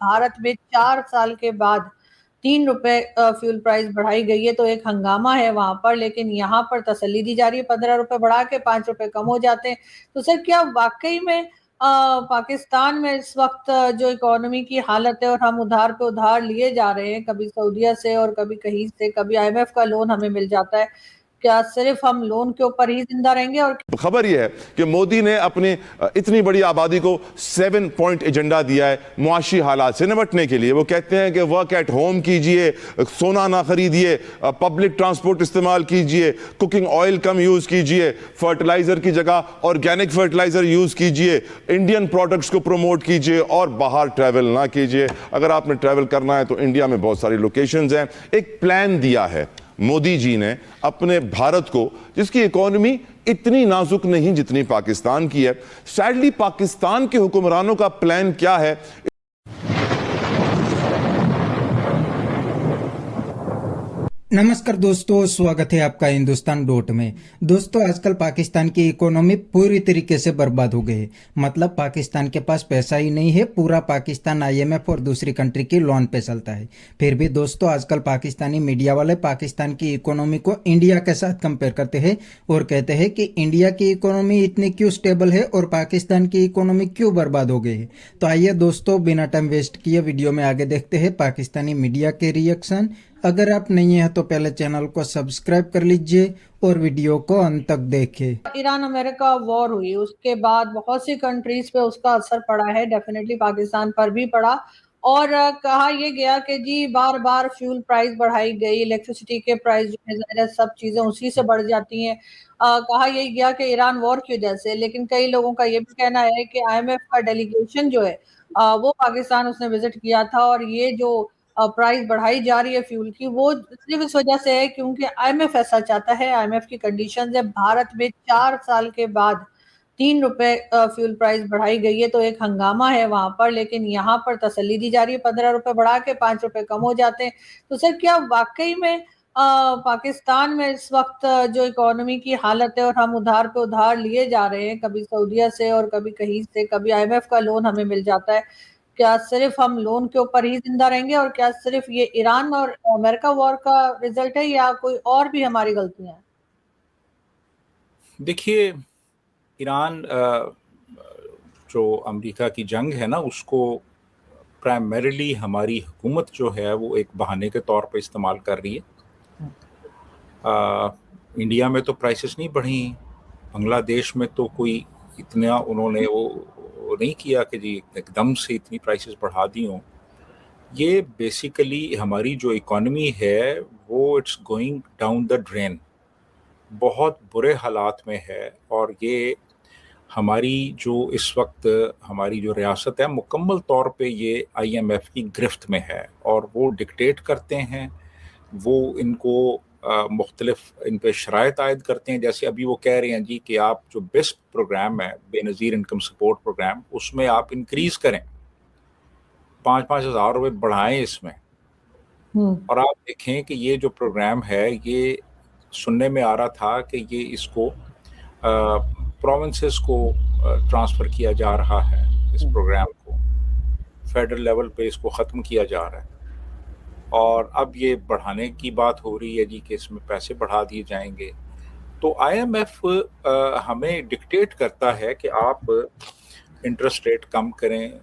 भारत में 4 साल के बाद 3 रुपए फ्यूल प्राइस बढ़ाई गई है, तो एक हंगामा है वहां पर। लेकिन यहाँ पर तसल्ली दी जा रही है, 15 रुपए बढ़ा के 5 रुपए कम हो जाते हैं। तो सर, क्या वाकई में पाकिस्तान में इस वक्त जो इकोनॉमी की हालत है, और हम उधार पे उधार लिए जा रहे हैं, कभी सऊदीया से और कभी कहीं से, कभी आईएमएफ का लोन हमें मिल जाता है, क्या सिर्फ हम लोन के ऊपर ही जिंदा रहेंगे? और खबर यह है कि मोदी ने अपनी इतनी बड़ी आबादी को 7 पॉइंट एजेंडा दिया है मुआशी हालात से निपटने के लिए। वो कहते हैं कि वर्क एट होम कीजिए, सोना ना खरीदिए, पब्लिक ट्रांसपोर्ट इस्तेमाल कीजिए, कुकिंग ऑयल कम यूज कीजिए, फर्टिलाइजर की जगह ऑर्गेनिक फर्टिलाइजर यूज कीजिए, इंडियन प्रोडक्ट्स को प्रमोट कीजिए और बाहर ट्रैवल ना कीजिए। अगर आपने ट्रैवल करना है तो इंडिया में बहुत सारी लोकेशंस हैं। एक प्लान दिया है मोदी जी ने अपने भारत को, जिसकी इकोनॉमी इतनी नाजुक नहीं जितनी पाकिस्तान की है। सैडली पाकिस्तान के हुक्मरानों का प्लान क्या है? नमस्कार दोस्तों, स्वागत है आपका हिंदुस्तान डॉट में। दोस्तों, आजकल पाकिस्तान की इकोनॉमी पूरी तरीके से बर्बाद हो गई है। मतलब पाकिस्तान के पास पैसा ही नहीं है। पूरा पाकिस्तान आईएमएफ और दूसरी कंट्री की लोन पे चलता है। फिर भी दोस्तों, आजकल पाकिस्तानी मीडिया वाले पाकिस्तान की इकोनॉमी को इंडिया के साथ कंपेयर करते हैं और कहते हैं कि इंडिया की इकोनॉमी इतनी क्यों स्टेबल है और पाकिस्तान की इकोनॉमी क्यों बर्बाद हो गई है। तो आइए दोस्तों, बिना टाइम वेस्ट किए वीडियो में आगे देखते हैं पाकिस्तानी मीडिया के रिएक्शन। अगर आप नहीं हैं तो पहले चैनल को सब्सक्राइब कर लीजिए और वीडियो को अंत तक देखें। ईरान अमेरिका वॉर हुई, उसके बाद बहुत सी कंट्रीज पे उसका असर पड़ा है, डेफिनेटली पाकिस्तान पर भी पड़ा। और कहा यह गया कि जी बार बार फ्यूल प्राइस बढ़ाई गई, इलेक्ट्रिसिटी के प्राइस जो है ज़ाहिर है सब चीजें उसी से बढ़ जाती हैं। कहा यह गया कि ईरान वॉर की वजह से। लेकिन कई लोगों का यह भी कहना है कि आईएमएफ का डेलीगेशन जो है वो पाकिस्तान उसने विजिट किया था, और ये जो प्राइस बढ़ाई जा रही है फ्यूल की, वो सिर्फ इस वजह से है क्योंकि आईएमएफ ऐसा चाहता है। आईएमएफ की कंडीशंस है, भारत में 4 साल के बाद 3 रुपए फ्यूल प्राइस बढ़ाई गई है, तो एक हंगामा है वहां पर। लेकिन यहाँ पर तसल्ली दी जा रही है, 15 रुपए बढ़ा के 5 रुपए कम हो जाते हैं। तो सर, क्या वाकई में पाकिस्तान में इस वक्त जो इकोनॉमी की हालत है, और हम उधार पे उधार लिए जा रहे हैं, कभी सऊदीया से और कभी कहीं से, कभी आईएमएफ का लोन हमें मिल जाता है, क्या सिर्फ हम लोन के ऊपर ही जिंदा रहेंगे? और क्या सिर्फ ये ईरान और अमेरिका वॉर का रिजल्ट है, या कोई और भी हमारी गलतियां हैं? देखिए, ईरान जो अमेरिका की जंग है ना, उसको प्राइमरीली हमारी हुकूमत जो है वो एक बहाने के तौर पे इस्तेमाल कर रही है। इंडिया में तो प्राइसेस नहीं बढ़ी, बांग्लादेश में तो कोई इतना उन्होंने वो नहीं किया कि जी एकदम से इतनी प्राइसेस बढ़ा दी हों। ये बेसिकली हमारी जो इकॉनमी है वो it's going down the drain, बहुत बुरे हालात में है। और ये हमारी जो इस वक्त हमारी जो रियासत है मुकम्मल तौर पे ये आईएमएफ की गिरफ्त में है, और वो डिक्टेट करते हैं, वो इनको मुख्तलिफ इन पे शराइत आयद करते हैं। जैसे अभी वो कह रहे हैं जी कि आप जो बेस्ट प्रोग्राम है, बेनज़ीर इनकम सपोर्ट प्रोग्राम, उसमें आप इंक्रीज करें, 5-5 हज़ार रुपये बढ़ाएं इसमें। और आप देखें कि ये जो प्रोग्राम है, ये सुनने में आ रहा था कि ये इसको प्रोविंसेस को ट्रांसफ़र किया जा रहा है, इस प्रोग्राम को फेडरल लेवल पे इसको ख़त्म किया जा रहा है। और अब ये बढ़ाने की बात हो रही है जी कि इसमें पैसे बढ़ा दिए जाएंगे। तो आईएमएफ हमें डिक्टेट करता है कि आप इंटरेस्ट रेट कम करें,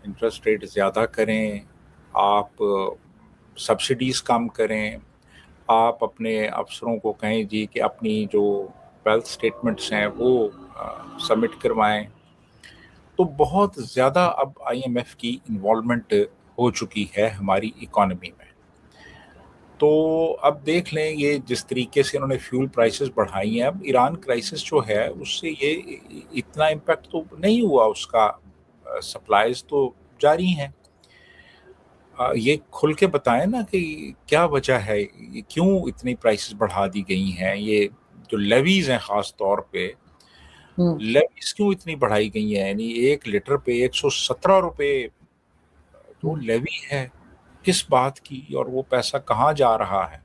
इंटरेस्ट रेट ज़्यादा करें, आप सब्सिडीज़ कम करें, आप अपने अफसरों को कहें जी कि अपनी जो वेल्थ स्टेटमेंट्स हैं वो सबमिट करवाएं। तो बहुत ज़्यादा अब आईएमएफ की इन्वॉल्वमेंट हो चुकी है हमारी इकॉनमी में। तो अब देख लें, ये जिस तरीके से इन्होंने फ्यूल प्राइसेस बढ़ाई हैं, अब ईरान क्राइसिस जो है उससे ये इतना इम्पैक्ट तो नहीं हुआ, उसका सप्लाईज तो जारी हैं। ये खुल के बताएं ना कि क्या वजह है, ये क्यों इतनी प्राइसेस बढ़ा दी गई हैं। ये जो लेवीज हैं, ख़ास तौर पे लेवीज क्यों इतनी बढ़ाई गई हैं, यानी 1 लीटर पे 117 रुपये तो लेवी है, किस बात की, और वो पैसा कहाँ जा रहा है।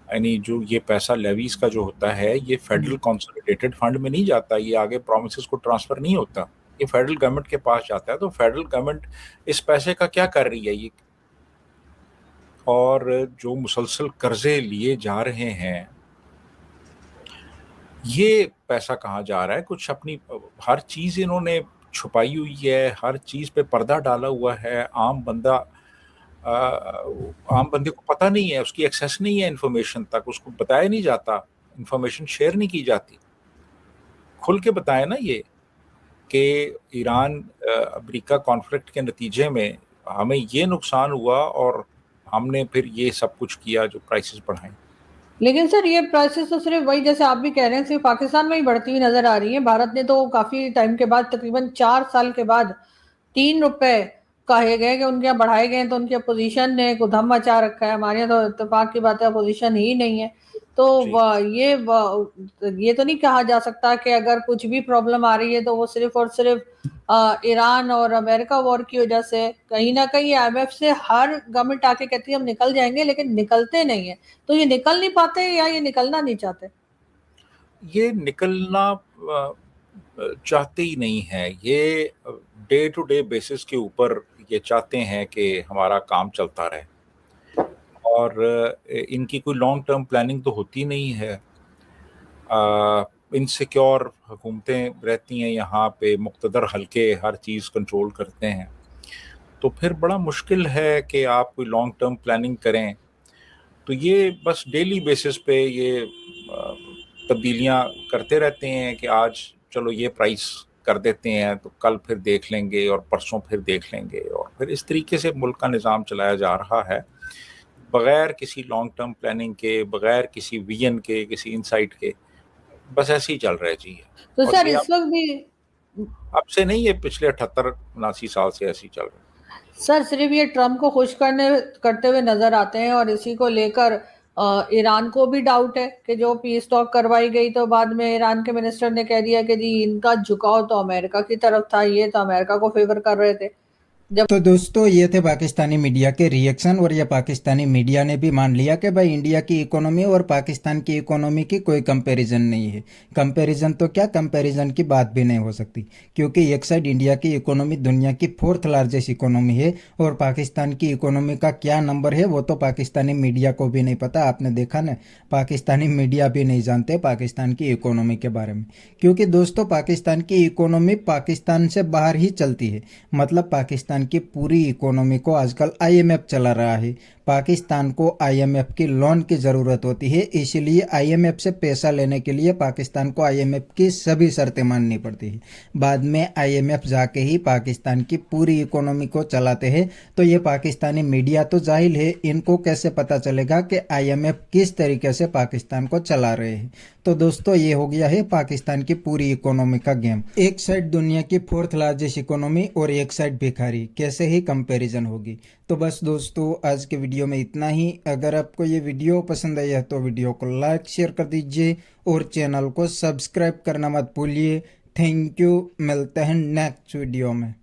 यानी जो ये पैसा लेवीज का जो होता है, ये फेडरल कंसोलिडेटेड फंड में नहीं जाता, ये आगे प्रोविंसेस को ट्रांसफ़र नहीं होता, ये फेडरल गवर्नमेंट के पास जाता है, तो फेडरल गवर्नमेंट इस पैसे का क्या कर रही है ये, और जो मुसलसल कर्जे लिए जा रहे हैं ये पैसा कहाँ जा रहा है? कुछ अपनी हर चीज इन्होंने छुपाई हुई है, हर चीज पे पर्दा डाला हुआ है। आम बंदे को पता नहीं है, उसकी एक्सेस नहीं है इन्फॉर्मेशन तक, उसको बताया नहीं जाता, इन्फॉर्मेशन शेयर नहीं की जाती। खुल के बताए ना ये कि ईरान अमेरिका कॉन्फ्लिक्ट के नतीजे में हमें ये नुकसान हुआ और हमने फिर ये सब कुछ किया जो प्राइसेस बढ़ाए। लेकिन सर ये प्राइसेस तो सिर्फ वही, जैसे आप भी कह रहे हैं, सिर्फ पाकिस्तान में ही बढ़ती हुई नजर आ रही है। भारत ने तो काफी टाइम के बाद, तकरीबन 4 साल के बाद 3 रुपए कहे गए कि उनके यहाँ बढ़ाए गए, तो उनकी अपोजिशन ने एक उधम मचा रखा है। हमारे यहाँ तो इत्तेफाक की बात है, अपोजिशन ही नहीं है। तो ये तो नहीं कहा जा सकता कि अगर कुछ भी प्रॉब्लम आ रही है तो वो सिर्फ और सिर्फ ईरान और अमेरिका वॉर की वजह से। कहीं ना कहीं IMF से हर गवर्नमेंट आके कहती है हम निकल जाएंगे, लेकिन निकलते नहीं है। तो ये निकल नहीं पाते या ये निकलना नहीं चाहते? ये निकलना चाहते ही नहीं है, ये डे टू डे बेसिस के ऊपर ये चाहते हैं कि हमारा काम चलता रहे, और इनकी कोई लॉन्ग टर्म प्लानिंग तो होती नहीं है। इनसिक्योर हुकूमतें रहती हैं यहाँ पे, मुक़्तदर हल्के हर चीज़ कंट्रोल करते हैं, तो फिर बड़ा मुश्किल है कि आप कोई लॉन्ग टर्म प्लानिंग करें। तो ये बस डेली बेसिस पे ये तब्दीलियाँ करते रहते हैं कि आज चलो ये प्राइस कर देते हैं तो कल फिर देख लेंगे और परसों फिर देख लेंगे, और फिर इस तरीके से मुल्क का निज़ाम चलाया जा रहा है बग़ैर किसी लॉन्ग टर्म प्लानिंग के, बग़ैर किसी विजन के, किसी इनसाइट के। बस ऐसे ही चल रहा है जी। तो और सर ये इस वक्त भी अब से नहीं, ये पिछले 78-79 साल से ऐसे ही चल रहा है। सर सिर्फ ये ट्रम्प को खुश करते हुए नजर आते हैं, और इसी को लेकर ईरान को भी डाउट है कि जो पीस टॉक करवाई गई तो बाद में ईरान के मिनिस्टर ने कह दिया कि जी इनका झुकाव तो अमेरिका की तरफ था, ये तो अमेरिका को फेवर कर रहे थे। तो दोस्तों ये थे पाकिस्तानी मीडिया के रिएक्शन, और ये पाकिस्तानी मीडिया ने भी मान लिया कि भाई इंडिया की इकोनॉमी और पाकिस्तान की इकोनॉमी की कोई कंपैरिजन नहीं है। कंपैरिजन तो क्या, कंपैरिजन की बात भी नहीं हो सकती, क्योंकि एक साइड इंडिया की इकोनॉमी दुनिया की 4th लार्जेस्ट इकोनॉमी है, और पाकिस्तान की इकोनॉमी का क्या नंबर है वो तो पाकिस्तानी मीडिया को भी नहीं पता। आपने देखा ना, पाकिस्तानी मीडिया भी नहीं जानते पाकिस्तान की इकोनॉमी के बारे में, क्योंकि दोस्तों पाकिस्तान की इकोनॉमी पाकिस्तान से बाहर ही चलती है। मतलब पाकिस्तान की पूरी इकोनॉमी को आजकल IMF चला रहा है। पाकिस्तान को IMF की लोन की ज़रूरत होती है, इसलिए IMF से पैसा लेने के लिए पाकिस्तान को IMF की सभी शर्तें माननी पड़ती है। बाद में IMF जाके ही पाकिस्तान की पूरी इकोनॉमी को चलाते हैं। तो ये पाकिस्तानी मीडिया तो जाहिल है, इनको कैसे पता चलेगा कि IMF किस तरीके से पाकिस्तान को चला रहे हैं। तो दोस्तों ये हो गया है पाकिस्तान की पूरी इकोनॉमी का गेम। एक साइड दुनिया की 4th लार्जेस्ट इकोनॉमी और एक साइड भिखारी, कैसे ही कंपैरिजन होगी। तो बस दोस्तों आज के वीडियो में इतना ही। अगर आपको ये वीडियो पसंद आया है तो वीडियो को लाइक शेयर कर दीजिए और चैनल को सब्सक्राइब करना मत भूलिए। थैंक यू, मिलते हैं नेक्स्ट वीडियो में।